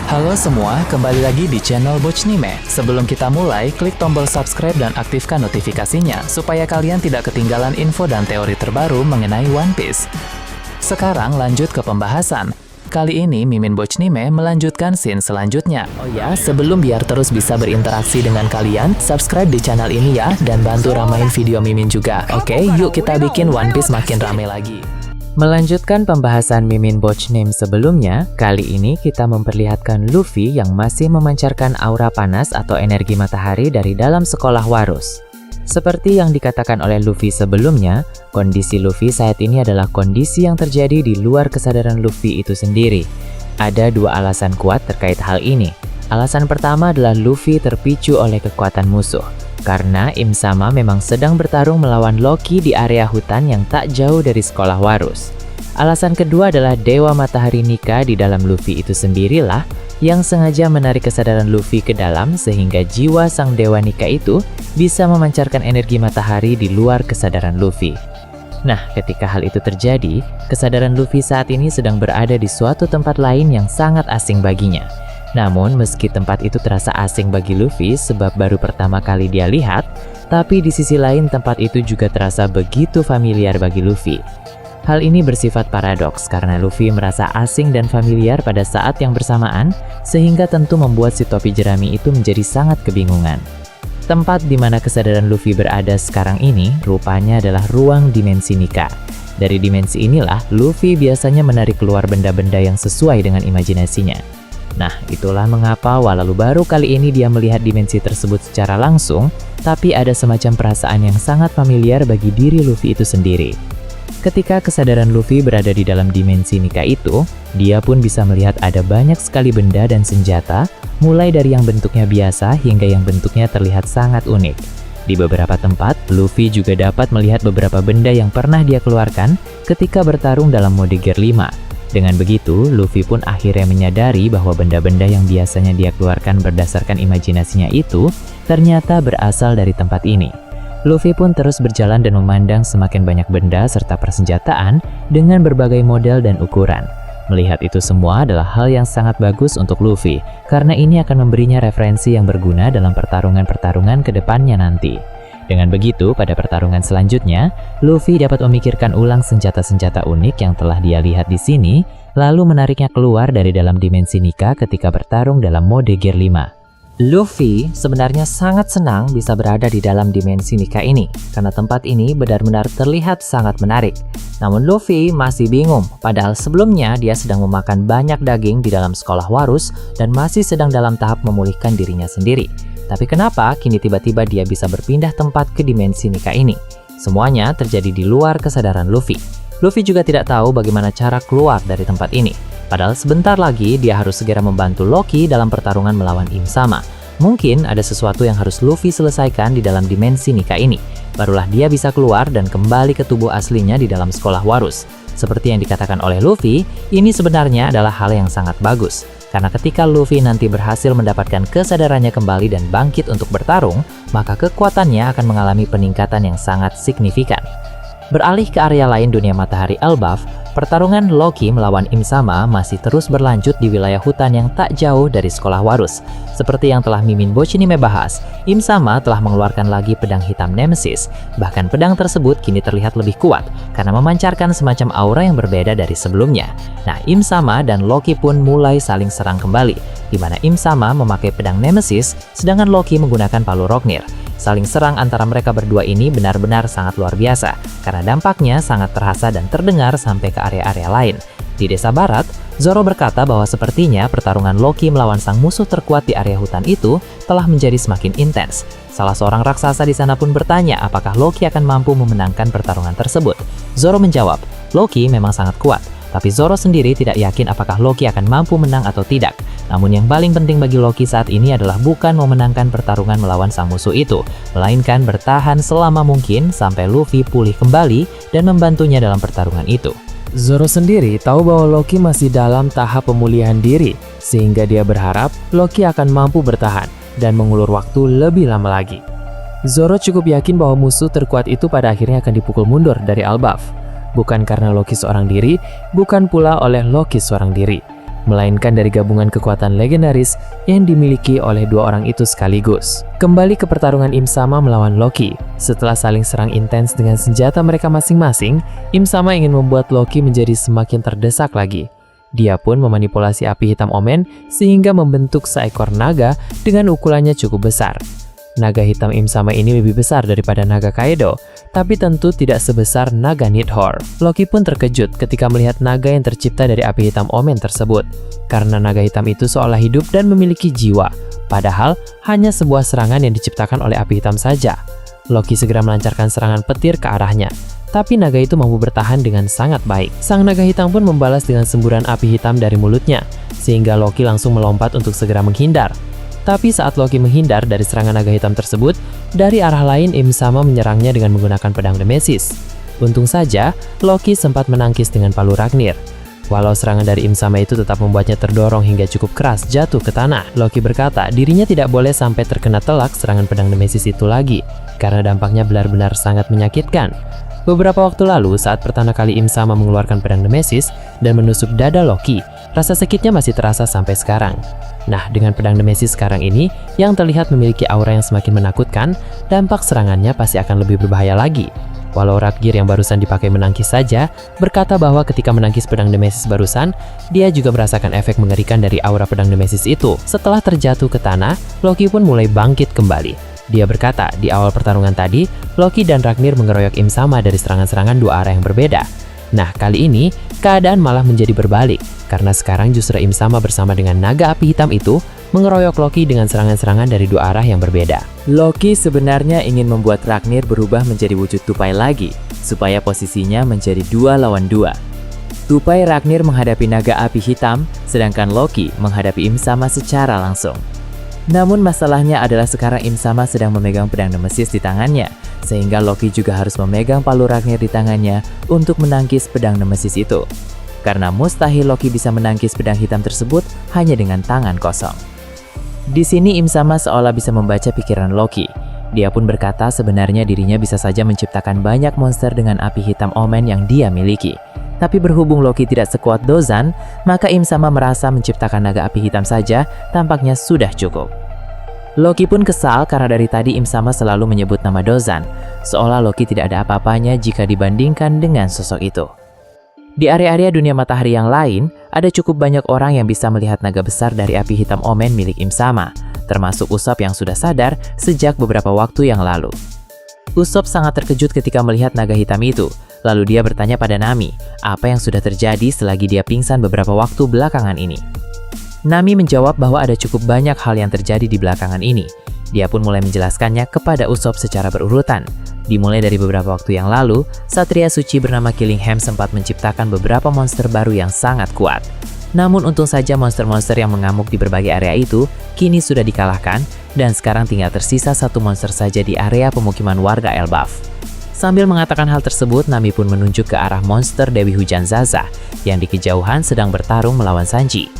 Halo semua, kembali lagi di channel Bochnime. Sebelum kita mulai, klik tombol subscribe dan aktifkan notifikasinya supaya kalian tidak ketinggalan info dan teori terbaru mengenai One Piece. Sekarang lanjut ke pembahasan. Kali ini Mimin Bochnime melanjutkan scene selanjutnya. Oh ya, sebelum biar terus bisa berinteraksi dengan kalian, subscribe di channel ini ya, dan bantu ramein video Mimin juga. Oke, yuk kita bikin One Piece makin rame lagi. Melanjutkan pembahasan Mimin Bochnime sebelumnya, kali ini kita memperlihatkan Luffy yang masih memancarkan aura panas atau energi matahari dari dalam sekolah Warus. Seperti yang dikatakan oleh Luffy sebelumnya, kondisi Luffy saat ini adalah kondisi yang terjadi di luar kesadaran Luffy itu sendiri. Ada dua alasan kuat terkait hal ini. Alasan pertama adalah Luffy terpicu oleh kekuatan musuh. Karena Im Sama memang sedang bertarung melawan Loki di area hutan yang tak jauh dari sekolah Warus. Alasan kedua adalah Dewa Matahari Nika di dalam Luffy itu sendirilah yang sengaja menarik kesadaran Luffy ke dalam sehingga jiwa sang Dewa Nika itu bisa memancarkan energi matahari di luar kesadaran Luffy. Nah, ketika hal itu terjadi, kesadaran Luffy saat ini sedang berada di suatu tempat lain yang sangat asing baginya. Namun, meski tempat itu terasa asing bagi Luffy sebab baru pertama kali dia lihat, tapi di sisi lain tempat itu juga terasa begitu familiar bagi Luffy. Hal ini bersifat paradoks karena Luffy merasa asing dan familiar pada saat yang bersamaan, sehingga tentu membuat si topi jerami itu menjadi sangat kebingungan. Tempat di mana kesadaran Luffy berada sekarang ini rupanya adalah ruang dimensi Nika. Dari dimensi inilah, Luffy biasanya menarik keluar benda-benda yang sesuai dengan imajinasinya. Nah, itulah mengapa walau baru kali ini dia melihat dimensi tersebut secara langsung, tapi ada semacam perasaan yang sangat familiar bagi diri Luffy itu sendiri. Ketika kesadaran Luffy berada di dalam dimensi Nika itu, dia pun bisa melihat ada banyak sekali benda dan senjata, mulai dari yang bentuknya biasa hingga yang bentuknya terlihat sangat unik. Di beberapa tempat, Luffy juga dapat melihat beberapa benda yang pernah dia keluarkan ketika bertarung dalam mode Gear 5. Dengan begitu, Luffy pun akhirnya menyadari bahwa benda-benda yang biasanya dia keluarkan berdasarkan imajinasinya itu ternyata berasal dari tempat ini. Luffy pun terus berjalan dan memandang semakin banyak benda serta persenjataan dengan berbagai model dan ukuran. Melihat itu semua adalah hal yang sangat bagus untuk Luffy, karena ini akan memberinya referensi yang berguna dalam pertarungan-pertarungan ke depannya nanti. Dengan begitu, pada pertarungan selanjutnya, Luffy dapat memikirkan ulang senjata-senjata unik yang telah dia lihat di sini, lalu menariknya keluar dari dalam dimensi Nika ketika bertarung dalam mode Gear 5. Luffy sebenarnya sangat senang bisa berada di dalam dimensi Nika ini, karena tempat ini benar-benar terlihat sangat menarik. Namun Luffy masih bingung, padahal sebelumnya dia sedang memakan banyak daging di dalam sekolah Warus dan masih sedang dalam tahap memulihkan dirinya sendiri. Tapi kenapa kini tiba-tiba dia bisa berpindah tempat ke dimensi Nika ini? Semuanya terjadi di luar kesadaran Luffy. Luffy juga tidak tahu bagaimana cara keluar dari tempat ini. Padahal sebentar lagi dia harus segera membantu Loki dalam pertarungan melawan Im Sama. Mungkin ada sesuatu yang harus Luffy selesaikan di dalam dimensi Nika ini. Barulah dia bisa keluar dan kembali ke tubuh aslinya di dalam sekolah Warus. Seperti yang dikatakan oleh Luffy, ini sebenarnya adalah hal yang sangat bagus. Karena ketika Luffy nanti berhasil mendapatkan kesadarannya kembali dan bangkit untuk bertarung, maka kekuatannya akan mengalami peningkatan yang sangat signifikan. Beralih ke area lain dunia matahari Elbaf, pertarungan Loki melawan Im Sama masih terus berlanjut di wilayah hutan yang tak jauh dari sekolah Warus. Seperti yang telah Mimin Bochnime bahas, Im Sama telah mengeluarkan lagi pedang hitam Nemesis. Bahkan pedang tersebut kini terlihat lebih kuat karena memancarkan semacam aura yang berbeda dari sebelumnya. Nah, Im Sama dan Loki pun mulai saling serang kembali, di mana Im Sama memakai pedang Nemesis, sedangkan Loki menggunakan palu Rognir. Saling serang antara mereka berdua ini benar-benar sangat luar biasa, karena dampaknya sangat terasa dan terdengar sampai ke area-area lain. Di desa barat, Zoro berkata bahwa sepertinya pertarungan Loki melawan sang musuh terkuat di area hutan itu telah menjadi semakin intens. Salah seorang raksasa di sana pun bertanya apakah Loki akan mampu memenangkan pertarungan tersebut. Zoro menjawab, Loki memang sangat kuat, tapi Zoro sendiri tidak yakin apakah Loki akan mampu menang atau tidak. Namun yang paling penting bagi Loki saat ini adalah bukan memenangkan pertarungan melawan sang musuh itu, melainkan bertahan selama mungkin sampai Luffy pulih kembali dan membantunya dalam pertarungan itu. Zoro sendiri tahu bahwa Loki masih dalam tahap pemulihan diri, sehingga dia berharap Loki akan mampu bertahan dan mengulur waktu lebih lama lagi. Zoro cukup yakin bahwa musuh terkuat itu pada akhirnya akan dipukul mundur dari Elbaf. Bukan karena Loki seorang diri, bukan pula oleh Loki seorang diri. melainkan dari gabungan kekuatan legendaris yang dimiliki oleh dua orang itu sekaligus. Kembali ke pertarungan Im Sama melawan Loki. Setelah saling serang intens dengan senjata mereka masing-masing, Im Sama ingin membuat Loki menjadi semakin terdesak lagi. Dia pun memanipulasi api hitam Omen sehingga membentuk seekor naga dengan ukurannya cukup besar. Naga hitam Im Sama ini lebih besar daripada naga Kaido, tapi tentu tidak sebesar naga Nidhogg. Loki pun terkejut ketika melihat naga yang tercipta dari api hitam Omen tersebut, karena naga hitam itu seolah hidup dan memiliki jiwa, padahal hanya sebuah serangan yang diciptakan oleh api hitam saja. Loki segera melancarkan serangan petir ke arahnya, tapi naga itu mampu bertahan dengan sangat baik. Sang naga hitam pun membalas dengan semburan api hitam dari mulutnya, sehingga Loki langsung melompat untuk segera menghindar. Tapi saat Loki menghindar dari serangan naga hitam tersebut, dari arah lain Im Sama menyerangnya dengan menggunakan pedang Nemesis. Untung saja, Loki sempat menangkis dengan palu Ragnir. Walau serangan dari Im Sama itu tetap membuatnya terdorong hingga cukup keras jatuh ke tanah, Loki berkata dirinya tidak boleh sampai terkena telak serangan pedang Nemesis itu lagi, karena dampaknya benar-benar sangat menyakitkan. Beberapa waktu lalu, saat pertama kali Im Sama mengeluarkan pedang Nemesis dan menusuk dada Loki, rasa sakitnya masih terasa sampai sekarang. Nah, dengan pedang Nemesis sekarang ini, yang terlihat memiliki aura yang semakin menakutkan, dampak serangannya pasti akan lebih berbahaya lagi. Walau Ragnir yang barusan dipakai menangkis saja, berkata bahwa ketika menangkis pedang Nemesis barusan, dia juga merasakan efek mengerikan dari aura pedang Nemesis itu. Setelah terjatuh ke tanah, Loki pun mulai bangkit kembali. Dia berkata, di awal pertarungan tadi, Loki dan Ragnir mengeroyok Im Sama dari serangan-serangan dua arah yang berbeda. Nah, kali ini, keadaan malah menjadi berbalik, karena sekarang justru Im Sama bersama dengan naga api hitam itu mengeroyok Loki dengan serangan-serangan dari dua arah yang berbeda. Loki sebenarnya ingin membuat Ragnir berubah menjadi wujud tupai lagi, supaya posisinya menjadi 2 lawan 2. Tupai Ragnir menghadapi naga api hitam, sedangkan Loki menghadapi Im Sama secara langsung. Namun masalahnya adalah sekarang Im Sama sedang memegang pedang Nemesis di tangannya, sehingga Loki juga harus memegang palu Ragnir di tangannya untuk menangkis pedang Nemesis itu. Karena mustahil Loki bisa menangkis pedang hitam tersebut hanya dengan tangan kosong. Di sini Im Sama seolah bisa membaca pikiran Loki. Dia pun berkata sebenarnya dirinya bisa saja menciptakan banyak monster dengan api hitam Omen yang dia miliki. Tapi berhubung Loki tidak sekuat Dozan, maka Im Sama merasa menciptakan naga api hitam saja tampaknya sudah cukup. Loki pun kesal karena dari tadi Im Sama selalu menyebut nama Dozan, seolah Loki tidak ada apa-apanya jika dibandingkan dengan sosok itu. Di area-area dunia matahari yang lain, ada cukup banyak orang yang bisa melihat naga besar dari api hitam Omen milik Im Sama, termasuk Usopp yang sudah sadar sejak beberapa waktu yang lalu. Usopp sangat terkejut ketika melihat naga hitam itu, lalu dia bertanya pada Nami, apa yang sudah terjadi selagi dia pingsan beberapa waktu belakangan ini. Nami menjawab bahwa ada cukup banyak hal yang terjadi di belakangan ini. Dia pun mulai menjelaskannya kepada Usopp secara berurutan. Dimulai dari beberapa waktu yang lalu, Satria Suci bernama Killingham sempat menciptakan beberapa monster baru yang sangat kuat. Namun untung saja monster-monster yang mengamuk di berbagai area itu kini sudah dikalahkan, dan sekarang tinggal tersisa satu monster saja di area pemukiman warga Elbaf. Sambil mengatakan hal tersebut, Nami pun menunjuk ke arah monster Dewi Hujan Zaza yang di kejauhan sedang bertarung melawan Sanji.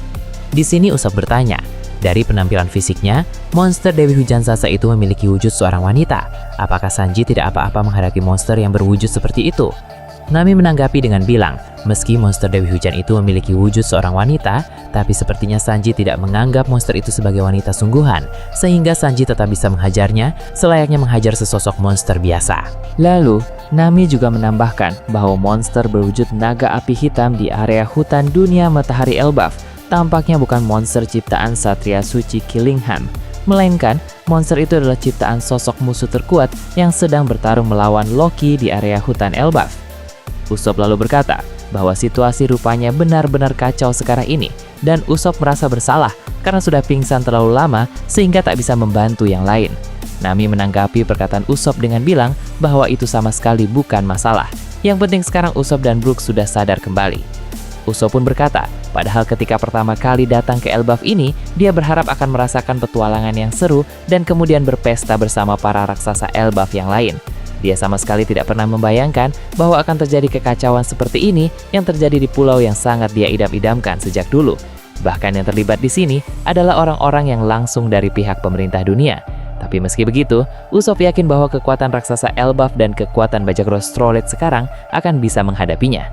Di sini Usopp bertanya, dari penampilan fisiknya, monster Dewi Hujan Zaza itu memiliki wujud seorang wanita. Apakah Sanji tidak apa-apa menghadapi monster yang berwujud seperti itu? Nami menanggapi dengan bilang, meski monster Dewi Hujan itu memiliki wujud seorang wanita, tapi sepertinya Sanji tidak menganggap monster itu sebagai wanita sungguhan, sehingga Sanji tetap bisa menghajarnya selayaknya menghajar sesosok monster biasa. Lalu, Nami juga menambahkan bahwa monster berwujud naga api hitam di area hutan dunia matahari Elbaf tampaknya bukan monster ciptaan Satria Suci Killingham, melainkan monster itu adalah ciptaan sosok musuh terkuat yang sedang bertarung melawan Loki di area hutan Elbaf. Usopp lalu berkata bahwa situasi rupanya benar-benar kacau sekarang ini, dan Usopp merasa bersalah karena sudah pingsan terlalu lama sehingga tak bisa membantu yang lain. Nami menanggapi perkataan Usopp dengan bilang bahwa itu sama sekali bukan masalah. Yang penting sekarang Usopp dan Brook sudah sadar kembali. Usopp pun berkata, padahal ketika pertama kali datang ke Elbaf ini, dia berharap akan merasakan petualangan yang seru dan kemudian berpesta bersama para raksasa Elbaf yang lain. Dia sama sekali tidak pernah membayangkan bahwa akan terjadi kekacauan seperti ini yang terjadi di pulau yang sangat dia idam-idamkan sejak dulu. Bahkan yang terlibat di sini adalah orang-orang yang langsung dari pihak pemerintah dunia. Tapi meski begitu, Usopp yakin bahwa kekuatan raksasa Elbaf dan kekuatan bajak Rostrolet sekarang akan bisa menghadapinya.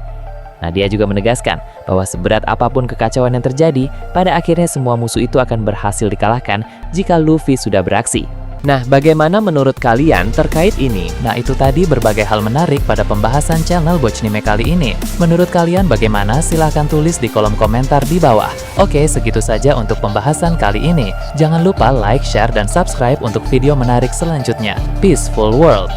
Nah, dia juga menegaskan bahwa seberat apapun kekacauan yang terjadi, pada akhirnya semua musuh itu akan berhasil dikalahkan jika Luffy sudah beraksi. Nah, bagaimana menurut kalian terkait ini? Nah, itu tadi berbagai hal menarik pada pembahasan channel Bochnime kali ini. Menurut kalian bagaimana? Silahkan tulis di kolom komentar di bawah. Oke, segitu saja untuk pembahasan kali ini. Jangan lupa like, share, dan subscribe untuk video menarik selanjutnya. Peaceful World!